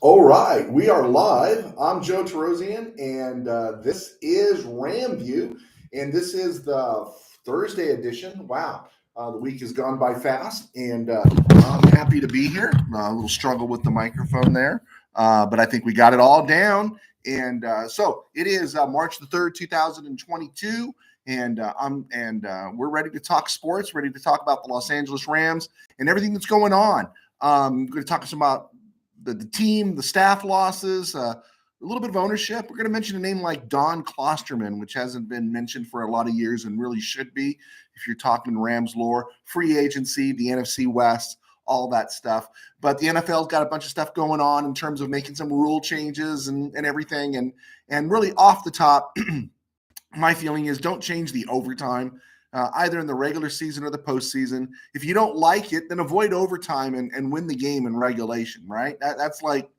All right, we are live. I'm Joe Terosian, and this is RamView, and this is the Thursday edition. Wow, the week has gone by fast, and I'm happy to be here. A little struggle with the microphone there, but I think we got it all down. And so it is March the 3rd, 2022. We're ready to talk sports, ready to talk about the Los Angeles Rams and everything that's going on. We're going to talk some about the team, the staff losses, a little bit of ownership. We're going to mention a name like Don Klosterman, which hasn't been mentioned for a lot of years and really should be if you're talking Rams lore, free agency, the NFC West, all that stuff. But the NFL's got a bunch of stuff going on in terms of making some rule changes and everything. And really off the top, my feeling is don't change the overtime. Either in the regular season or the postseason. If you don't like it, then avoid overtime and win the game in regulation, right? That's like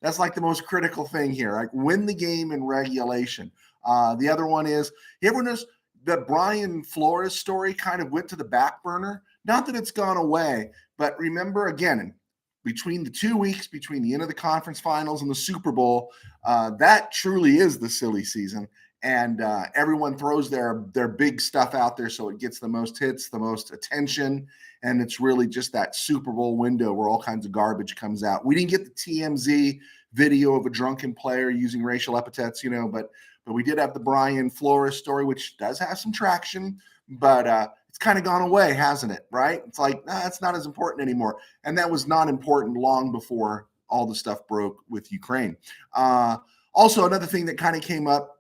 the most critical thing here. Like win the game in regulation. The other one is, you ever notice that Brian Flores story kind of went to the back burner? Not that it's gone away, but remember again, between the 2 weeks between the end of the conference finals and the Super Bowl, that truly is the silly season. And everyone throws their big stuff out there so it gets the most hits, the most attention, and it's really just that Super Bowl window where all kinds of garbage comes out. We didn't get the TMZ video of a drunken player using racial epithets, but we did have the Brian Flores story, which does have some traction, but it's kind of gone away, hasn't it? Right? It's like, it's not as important anymore, and that was not important long before all the stuff broke with Ukraine. Also, another thing that kind of came up,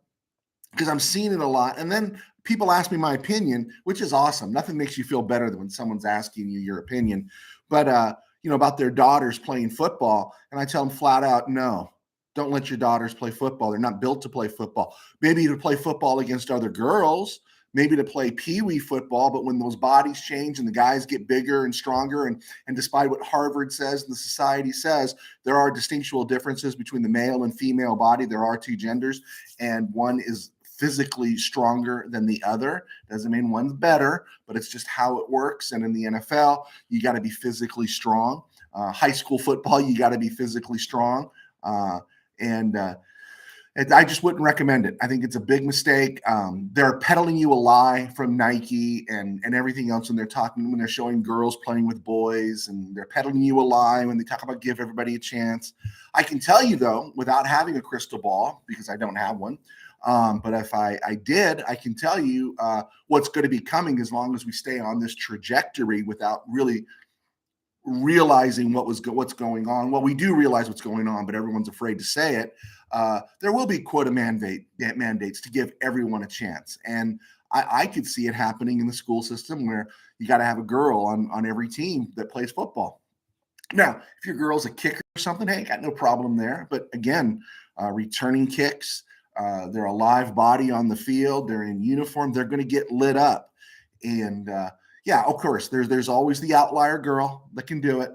because I'm seeing it a lot. And then people ask me my opinion, which is awesome. Nothing makes you feel better than when someone's asking you your opinion. But, about their daughters playing football. And I tell them flat out, no, don't let your daughters play football. They're not built to play football. Maybe to play football against other girls, maybe to play peewee football. But when those bodies change and the guys get bigger and stronger, and despite what Harvard says and the society says, there are distinctual differences between the male and female body. There are two genders, and one is physically stronger than the other. Doesn't mean one's better, but it's just how it works. And in the NFL, you got to be physically strong. High school football, you got to be physically strong. And I just wouldn't recommend it. I think it's a big mistake. They're peddling you a lie from Nike and everything else when they're showing girls playing with boys, and they're peddling you a lie when they talk about give everybody a chance. I can tell you, though, without having a crystal ball, because I don't have one, but if I did, I can tell you what's going to be coming as long as we stay on this trajectory without really realizing what's going on. Well, we do realize what's going on, but everyone's afraid to say it. There will be quota mandates to give everyone a chance. And I could see it happening in the school system where you got to have a girl on every team that plays football. Now, if your girl's a kicker or something, hey, got no problem there. But again, returning kicks, they're a live body on the field. They're in uniform. They're going to get lit up. And yeah, of course, there's always the outlier girl that can do it,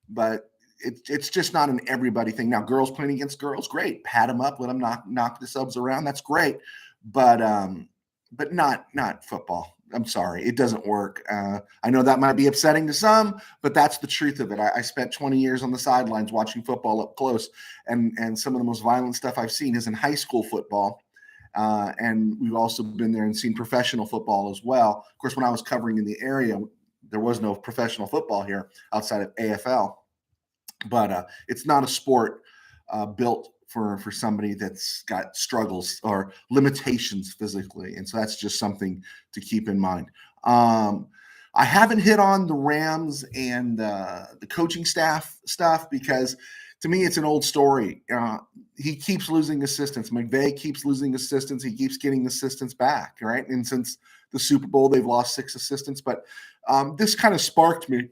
but it's just not an everybody thing. Now, girls playing against girls, great. Pat them up, let them knock the subs around. That's great, but not football. I'm sorry, it doesn't work. I know that might be upsetting to some, but that's the truth of it. I spent 20 years on the sidelines watching football up close, and some of the most violent stuff I've seen is in high school football. And we've also been there and seen professional football as well. Of course, when I was covering in the area, there was no professional football here outside of AFL. But it's not a sport built for somebody that's got struggles or limitations physically. And so that's just something to keep in mind. I haven't hit on the Rams and the coaching staff stuff because to me, it's an old story. He keeps losing assistants. McVay keeps losing assistants. He keeps getting assistants back, right? And since the Super Bowl, they've lost 6 assistants. But this kind of sparked me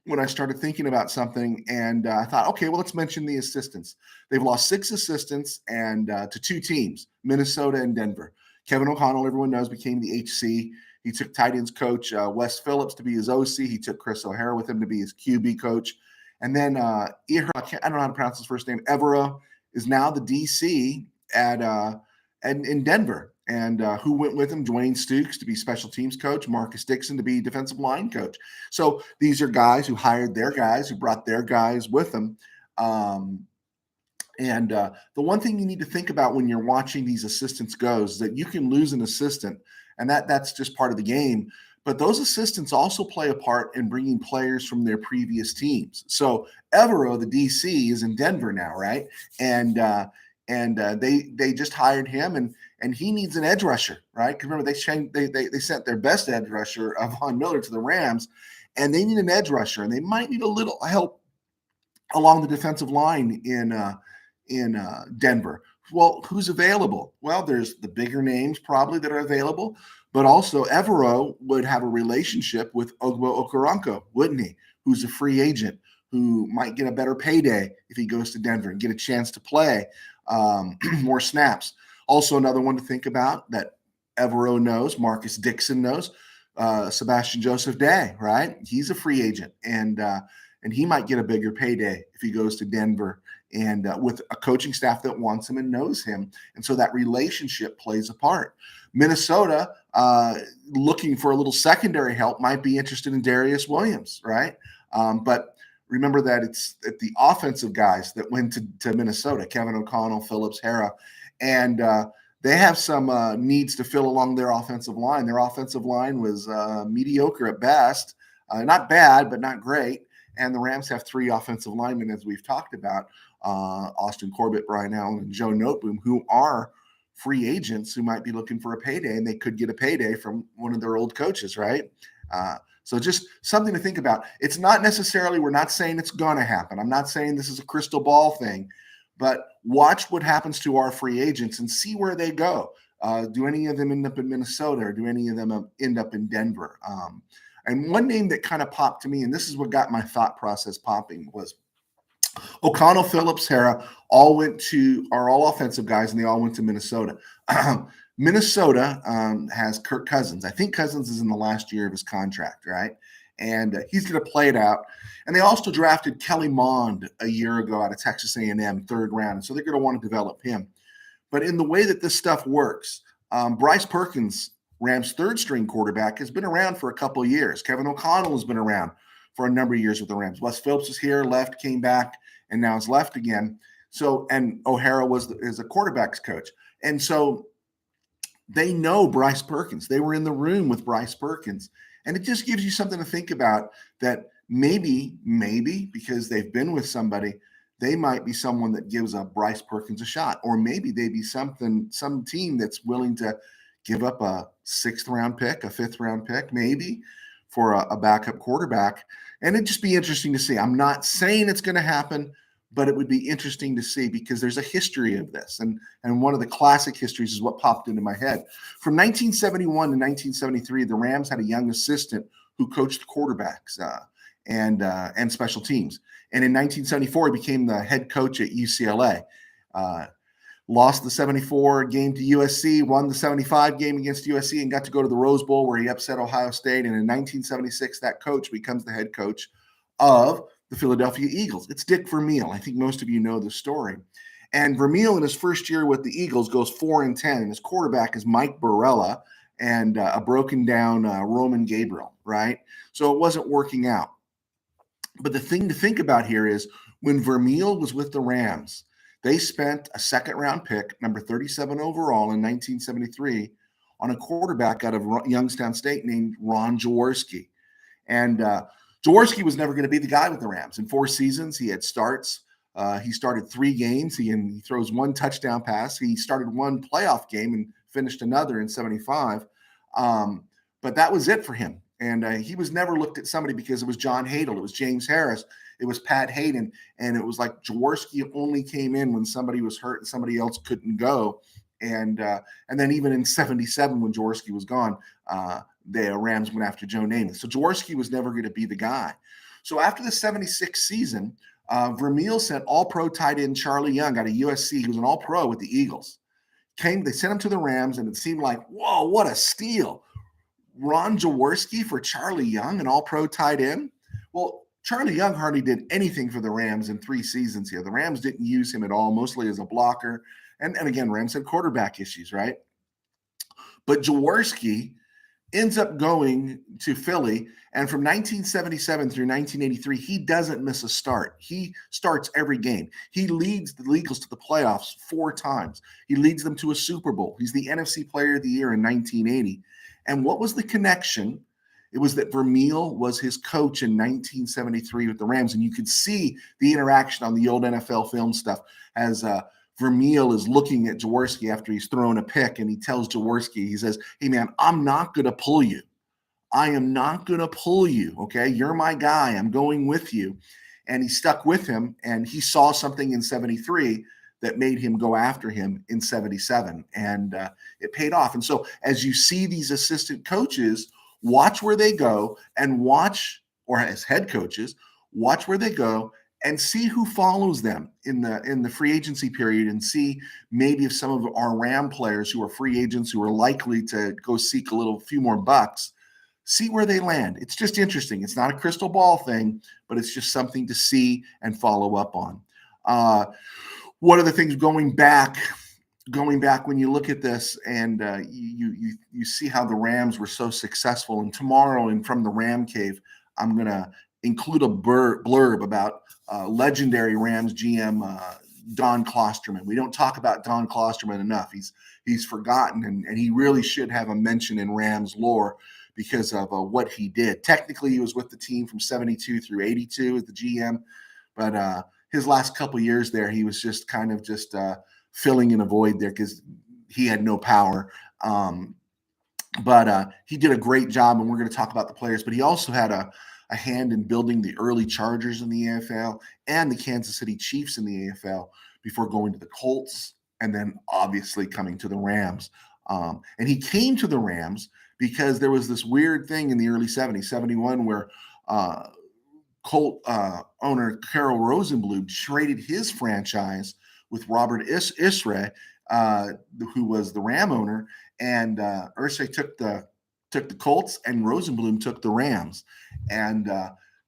when I started thinking about something, and I thought, okay, well, let's mention the assistants. They've lost 6 assistants and to 2 teams, Minnesota and Denver. Kevin O'Connell, everyone knows, became the HC. He took tight ends coach Wes Phillips to be his OC. He took Chris O'Hara with him to be his QB coach. And then I don't know how to pronounce his first name, Evero, is now the DC in Denver. And who went with him? Dwayne Stukes to be special teams coach, Marcus Dixon to be defensive line coach. So these are guys who hired their guys, who brought their guys with them. And the one thing you need to think about when you're watching these assistants go is that you can lose an assistant, and that's just part of the game. But those assistants also play a part in bringing players from their previous teams. So Evero, the DC, is in Denver now, right? And they just hired him, and he needs an edge rusher, right? Because remember they sent their best edge rusher, Von Miller, to the Rams, and they need an edge rusher, and they might need a little help along the defensive line in Denver. Well, who's available? Well, there's the bigger names probably that are available, but also Evero would have a relationship with Ogbo Okoronkwo, wouldn't he? Who's a free agent who might get a better payday if he goes to Denver and get a chance to play more snaps. Also, another one to think about that Evero knows, Marcus Dixon knows, Sebastian Joseph Day, right? He's a free agent, and he might get a bigger payday if he goes to Denver and with a coaching staff that wants him and knows him. And so that relationship plays a part. Minnesota, looking for a little secondary help, might be interested in Darius Williams, right? But remember that it's the offensive guys that went to Minnesota, Kevin O'Connell, Phillips, Hara, and they have some needs to fill along their offensive line. Their offensive line was mediocre at best, not bad, but not great. And the Rams have 3 offensive linemen, as we've talked about, Austin Corbett, Brian Allen, and Joe Noteboom, who are free agents who might be looking for a payday, and they could get a payday from one of their old coaches, right? So just something to think about. It's not necessarily, we're not saying it's going to happen. I'm not saying this is a crystal ball thing, but watch what happens to our free agents and see where they go. Do any of them end up in Minnesota, or do any of them end up in Denver? And one name that kind of popped to me, and this is what got my thought process popping, was O'Connell, Phillips, Hara are all offensive guys, and they all went to Minnesota. Minnesota has Kirk Cousins. I think Cousins is in the last year of his contract, right? And he's going to play it out. And they also drafted Kelly Mond a year ago out of Texas A&M, 3rd round. And so they're going to want to develop him. But in the way that this stuff works, Bryce Perkins, Rams' 3rd-string quarterback, has been around for a couple of years. Kevin O'Connell has been around for a number of years with the Rams. Wes Phillips was here, left, came back, and now is left again. So, and O'Hara is a quarterback's coach. And so they know Bryce Perkins. They were in the room with Bryce Perkins. And it just gives you something to think about, that maybe, because they've been with somebody, they might be someone that gives a Bryce Perkins a shot. Or maybe they be some team that's willing to give up a 6th-round pick, a 5th-round pick, maybe, for a backup quarterback. And it'd just be interesting to see. I'm not saying it's going to happen, but it would be interesting to see, because there's a history of this. And one of the classic histories is what popped into my head. From 1971 to 1973, the Rams had a young assistant who coached quarterbacks and special teams. And in 1974, he became the head coach at UCLA. Lost the 74 game to USC, won the 75 game against USC, and got to go to the Rose Bowl where he upset Ohio State. And in 1976, that coach becomes the head coach of the Philadelphia Eagles. It's Dick Vermeil. I think most of you know the story. And Vermeil, in his first year with the Eagles, goes 4-10, and his quarterback is Mike Barella and a broken down Roman Gabriel, right? So it wasn't working out. But the thing to think about here is, when Vermeil was with the Rams, they spent a 2nd-round pick, number 37 overall in 1973, on a quarterback out of Youngstown State named Ron Jaworski. And Jaworski was never going to be the guy with the Rams. In 4 seasons, he had starts. He started 3 games. He throws 1 touchdown pass. He started 1 playoff game and finished another in 75. But that was it for him. And he was never looked at somebody, because it was John Hadel, it was James Harris, it was Pat Hayden, and it was like Jaworski only came in when somebody was hurt and somebody else couldn't go. And then even in 77, when Jaworski was gone, the Rams went after Joe Namath. So Jaworski was never going to be the guy. So after the 76 season, Vermeil sent all-pro tight end Charlie Young out of USC, who was an all-pro with the Eagles. They sent him to the Rams, and it seemed like, whoa, what a steal. Ron Jaworski for Charlie Young, an all-pro tight end? Well, Charlie Young hardly did anything for the Rams in 3 seasons here. The Rams didn't use him at all, mostly as a blocker. And again, Rams had quarterback issues, right? But Jaworski ends up going to Philly. And from 1977 through 1983, he doesn't miss a start. He starts every game. He leads the Eagles to the playoffs 4 times. He leads them to a Super Bowl. He's the NFC Player of the Year in 1980. And what was the connection? It was that Vermeil was his coach in 1973 with the Rams. And you could see the interaction on the old NFL film stuff as Vermeil is looking at Jaworski after he's thrown a pick, and he tells Jaworski, he says, "Hey, man, I'm not going to pull you. I am not going to pull you, okay? You're my guy. I'm going with you." And he stuck with him, and he saw something in 73 that made him go after him in 77, and it paid off. And so as you see these assistant coaches, watch where they go and watch, or as head coaches, watch where they go and see who follows them in the free agency period, and see maybe if some of our Ram players who are free agents who are likely to go seek few more bucks, see where they land. It's just interesting. It's not a crystal ball thing, but it's just something to see and follow up on. One of the things going back when you look at this and you see how the Rams were so successful. And tomorrow, and from the Ram Cave, I'm going to include a blurb about legendary Rams GM Don Klosterman. We don't talk about Don Klosterman enough. He's forgotten, and he really should have a mention in Rams lore because of what he did. Technically, he was with the team from 72 through 82 as the GM, but his last couple years there, he was just kind of filling in a void there because he had no power. But he did a great job, and we're going to talk about the players. But he also had a hand in building the early Chargers in the AFL and the Kansas City Chiefs in the AFL before going to the Colts and then obviously coming to the Rams. And he came to the Rams because there was this weird thing in the early 70s, 71, where Colt owner Carroll Rosenbloom traded his franchise with Robert Isray, who was the Ram owner, and Irsay took the Colts, and Rosenbloom took the Rams, and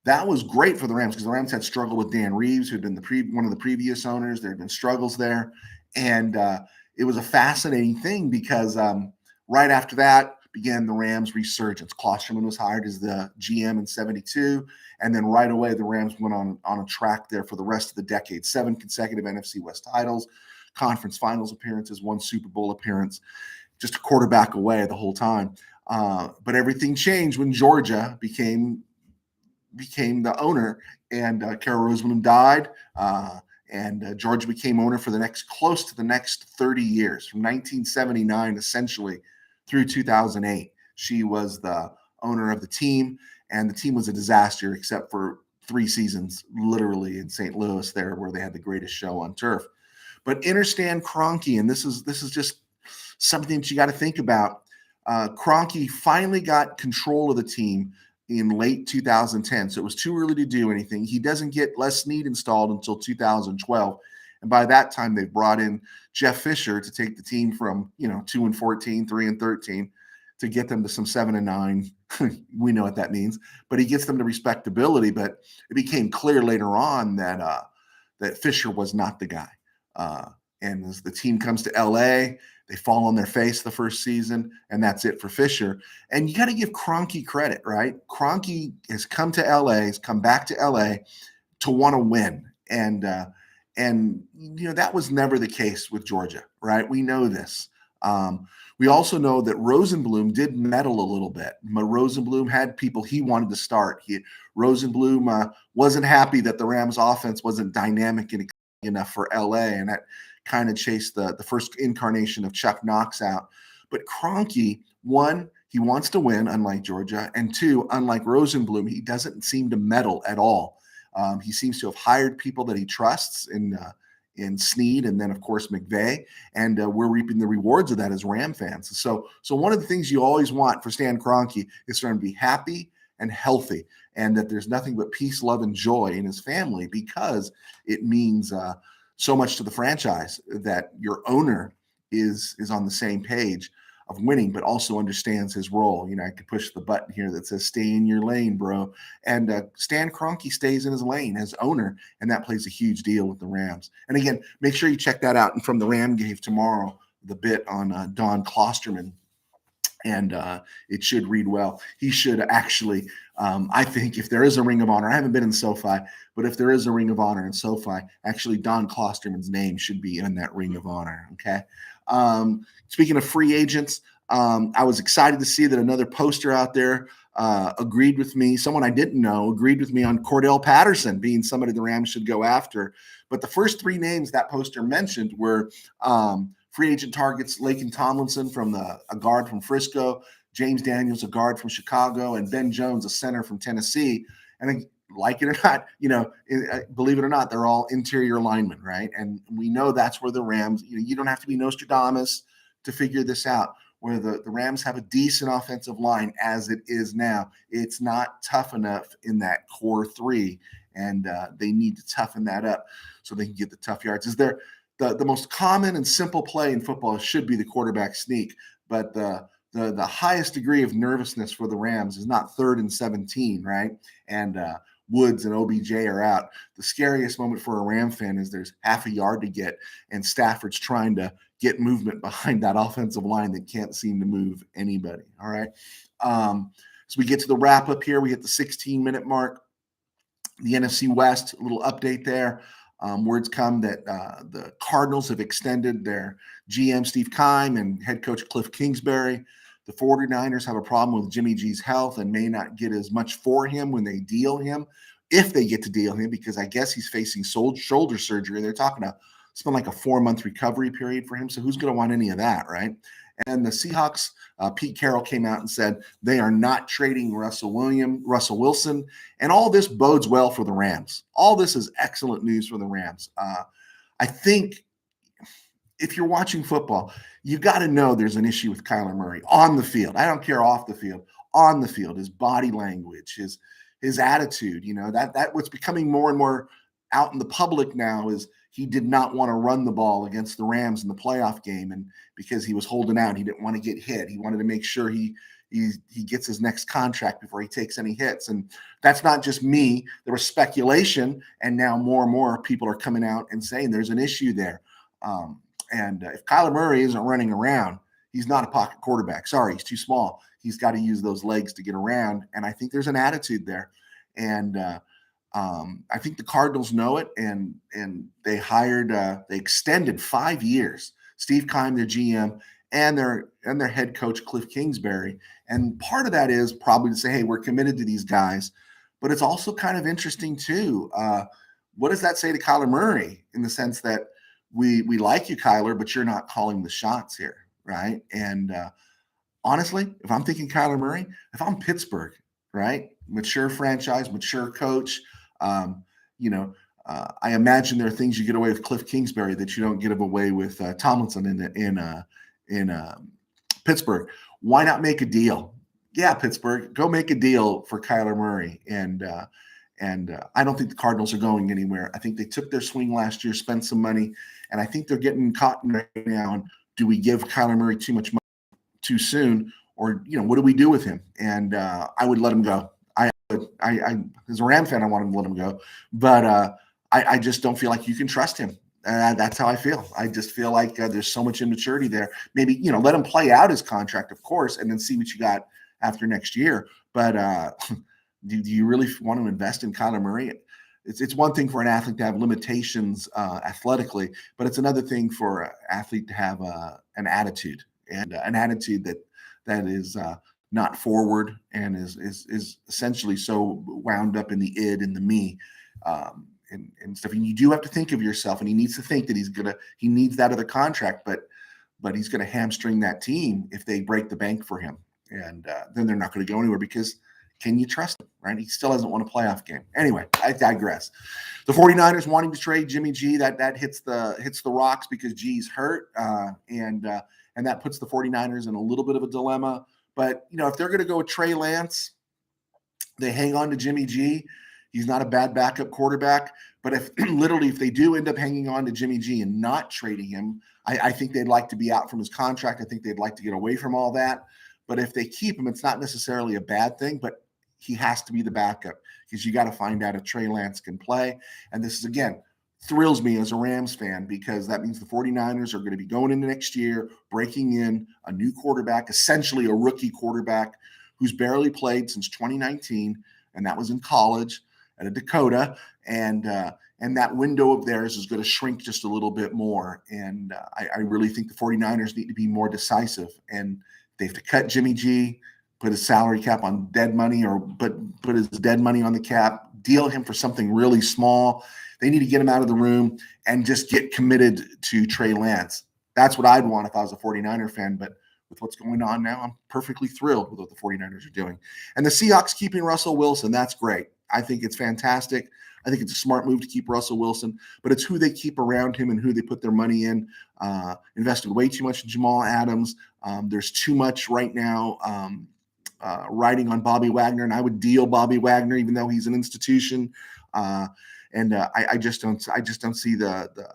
that was great for the Rams because the Rams had struggled with Dan Reeves, who had been one of the previous owners. There had been struggles there, and it was a fascinating thing because right after that began the Rams' resurgence. Klosterman was hired as the GM in 72, and then right away the Rams went on a track there for the rest of the decade. 7 consecutive NFC West titles, conference finals appearances, 1 Super Bowl appearance, just a quarterback away the whole time. But everything changed when Georgia became the owner, and Carroll Rosenbloom died, and Georgia became owner for close to the next 30 years, from 1979 essentially through 2008. She was the owner of the team, and the team was a disaster except for 3 seasons, literally in St. Louis there, where they had the greatest show on turf. But enter Stan Kroenke, and this is just something that you got to think about. Kroenke finally got control of the team in late 2010, so it was too early to do anything. He doesn't get Les Snead installed until 2012, and by that time they've brought in Jeff Fisher to take the team from 2-14, 3-13, to get them to some 7-9. We know what that means, but he gets them to respectability. But it became clear later on that Fisher was not the guy. And as the team comes to LA, they fall on their face the first season, and that's it for Fisher. And you got to give Kroenke credit, right? Kroenke has come to LA, has come back to LA to want to win. And that was never the case with Georgia, right? We know this. We also know that Rosenbloom did meddle a little bit. Rosenbloom had people he wanted to start. Rosenbloom wasn't happy that the Rams offense wasn't dynamic enough for LA, and that kind of chased the first incarnation of Chuck Knox out. But Kroenke, 1, he wants to win, unlike Georgia, and 2, unlike Rosenbloom, he doesn't seem to meddle at all. He seems to have hired people that he trusts in Snead, and then of course McVay, and we're reaping the rewards of that as Ram fans. So one of the things you always want for Stan Kroenke is for him to be happy and healthy, and that there's nothing but peace, love, and joy in his family, because it means so much to the franchise that your owner is on the same page of winning, but also understands his role. I could push the button here that says "Stay in your lane, bro," and Stan Kroenke stays in his lane as owner, and that plays a huge deal with the Rams. And again, make sure you check that out. And from the Ram Cave tomorrow, the bit on Don Klosterman and it should read well. He should actually, I think, if there is a Ring of Honor, I haven't been in SoFi, but if there is a Ring of Honor in SoFi, actually Don Klosterman's name should be in that Ring of Honor. Okay. Speaking of free agents, I was excited to see that another poster out there agreed with me. Someone I didn't know agreed with me on Cordell Patterson being somebody the Rams should go after. But the first three names that poster mentioned were free agent targets: Laken Tomlinson a guard from Frisco, James Daniels, a guard from Chicago, and Ben Jones, a center from Tennessee. And like it or not, believe it or not, they're all interior linemen, right? And we know that's where the Rams, you don't have to be Nostradamus to figure this out. Where the Rams have a decent offensive line as it is now, it's not tough enough in that core three, and they need to toughen that up so they can get the tough yards. Is there the most common and simple play in football should be the quarterback sneak, but the highest degree of nervousness for the Rams is not 3rd and 17, right? And Woods and OBJ are out. The scariest moment for a Ram fan is there's half a yard to get, and Stafford's trying to get movement behind that offensive line that can't seem to move anybody. All right. So we get to the wrap up here. We hit the 16-minute mark. The NFC West, a little update there. Words come that the Cardinals have extended their GM Steve Keim and head coach Cliff Kingsbury. The 49ers have a problem with Jimmy G's health and may not get as much for him when they deal him, if they get to deal him, because I guess he's facing shoulder surgery. They're talking about it's been like a 4-month recovery period for him. So who's going to want any of that, right? And the Seahawks, Pete Carroll came out and said they are not trading Russell Wilson. And all this bodes well for the Rams. All this is excellent news for the Rams. I think if you're watching football, you got to know there's an issue with Kyler Murray on the field. I don't care off the field, on the field, his body language, his attitude, that what's becoming more and more out in the public now is he did not want to run the ball against the Rams in the playoff game. And because he was holding out, he didn't want to get hit. He wanted to make sure he gets his next contract before he takes any hits. And that's not just me. There was speculation, and now more and more people are coming out and saying there's an issue there. And if Kyler Murray isn't running around, he's not a pocket quarterback. Sorry, he's too small. He's got to use those legs to get around. And I think there's an attitude there. And I think the Cardinals know it, and they they extended 5 years. Steve Keim, their GM, and their head coach Cliff Kingsbury. And part of that is probably to say, hey, we're committed to these guys. But it's also kind of interesting too. What does that say to Kyler Murray in the sense that we like you, Kyler, but you're not calling the shots here, right? And honestly, if I'm thinking Kyler Murray, if I'm Pittsburgh, right, mature franchise, mature coach. I imagine there are things you get away with Cliff Kingsbury that you don't get away with Tomlinson in Pittsburgh. Why not make a deal? Yeah, Pittsburgh, go make a deal for Kyler Murray. And I don't think the Cardinals are going anywhere. I think they took their swing last year, spent some money, and I think they're getting caught right now. And do we give Kyler Murray too much money too soon, or what do we do with him? And I would let him go. I as a Ram fan, I want him to let him go, but I just don't feel like you can trust him. That's how I feel. I just feel like there's so much immaturity there. Maybe let him play out his contract, of course, and then see what you got after next year. But do you really want to invest in Kyler Murray? It's one thing for an athlete to have limitations athletically, but it's another thing for an athlete to have an attitude, and an attitude that is not forward and is essentially so wound up in the id and the me and stuff. And you do have to think of yourself, and he needs to think that he needs that other contract, but he's going to hamstring that team if they break the bank for him. And then they're not going to go anywhere, because can you trust him, right? He still hasn't won a playoff game. Anyway, I digress. The 49ers wanting to trade Jimmy G, that hits the rocks because G's hurt. And that puts the 49ers in a little bit of a dilemma. But, if they're going to go with Trey Lance, they hang on to Jimmy G. He's not a bad backup quarterback. But if they do end up hanging on to Jimmy G and not trading him, I think they'd like to be out from his contract. I think they'd like to get away from all that. But if they keep him, it's not necessarily a bad thing, but he has to be the backup, because you got to find out if Trey Lance can play. And this is, again, thrills me as a Rams fan, because that means the 49ers are going to be going into next year, breaking in a new quarterback, essentially a rookie quarterback who's barely played since 2019, and that was in college at a Dakota. And that window of theirs is going to shrink just a little bit more. And I really think the 49ers need to be more decisive. And they have to cut Jimmy G, put his salary cap on dead money, or put his dead money on the cap, deal him for something really small. They need to get him out of the room and just get committed to Trey Lance. That's what I'd want if I was a 49er fan. But with what's going on now, I'm perfectly thrilled with what the 49ers are doing. And the Seahawks keeping Russell Wilson, that's great. I think it's fantastic. I think it's a smart move to keep Russell Wilson, but it's who they keep around him and who they put their money in. Invested way too much in Jamal Adams. There's too much right now riding on Bobby Wagner, and I would deal Bobby Wagner even though he's an institution. I just don't see the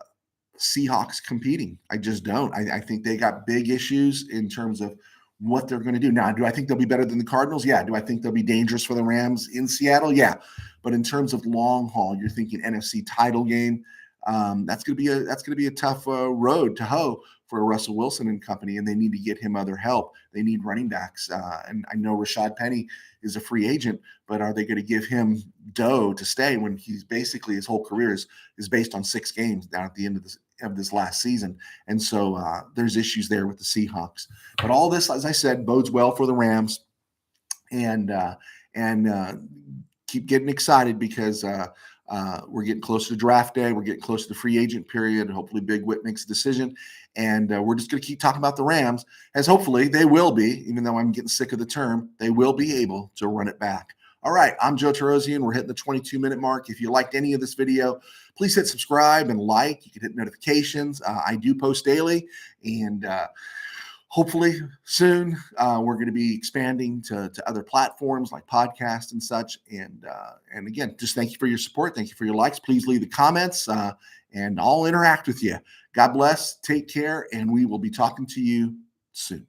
Seahawks competing. I just don't. I think they got big issues in terms of what they're going to do. Now, do I think they'll be better than the Cardinals? Yeah. Do I think they'll be dangerous for the Rams in Seattle? Yeah. But in terms of long haul, you're thinking NFC title game. That's going to be a tough road to hoe for Russell Wilson and company, and they need to get him other help. They need running backs, and I know Rashad Penny is a free agent, but are they going to give him dough to stay when he's basically his whole career is based on 6 games down at the end of this last season? And so there's issues there with the Seahawks. But all this, as I said, bodes well for the Rams, and keep getting excited because we're getting close to draft day. We're getting close to the free agent period. Hopefully Big Whit makes a decision. And we're just going to keep talking about the Rams, as hopefully they will be, even though I'm getting sick of the term, they will be able to run it back. All right, I'm Joe Tarosian. We're hitting the 22-minute mark. If you liked any of this video, please hit subscribe and like. You can hit notifications. I do post daily, and hopefully soon we're going to be expanding to other platforms like podcasts and such. And again, just thank you for your support. Thank you for your likes. Please leave the comments, and I'll interact with you. God bless. Take care, and we will be talking to you soon.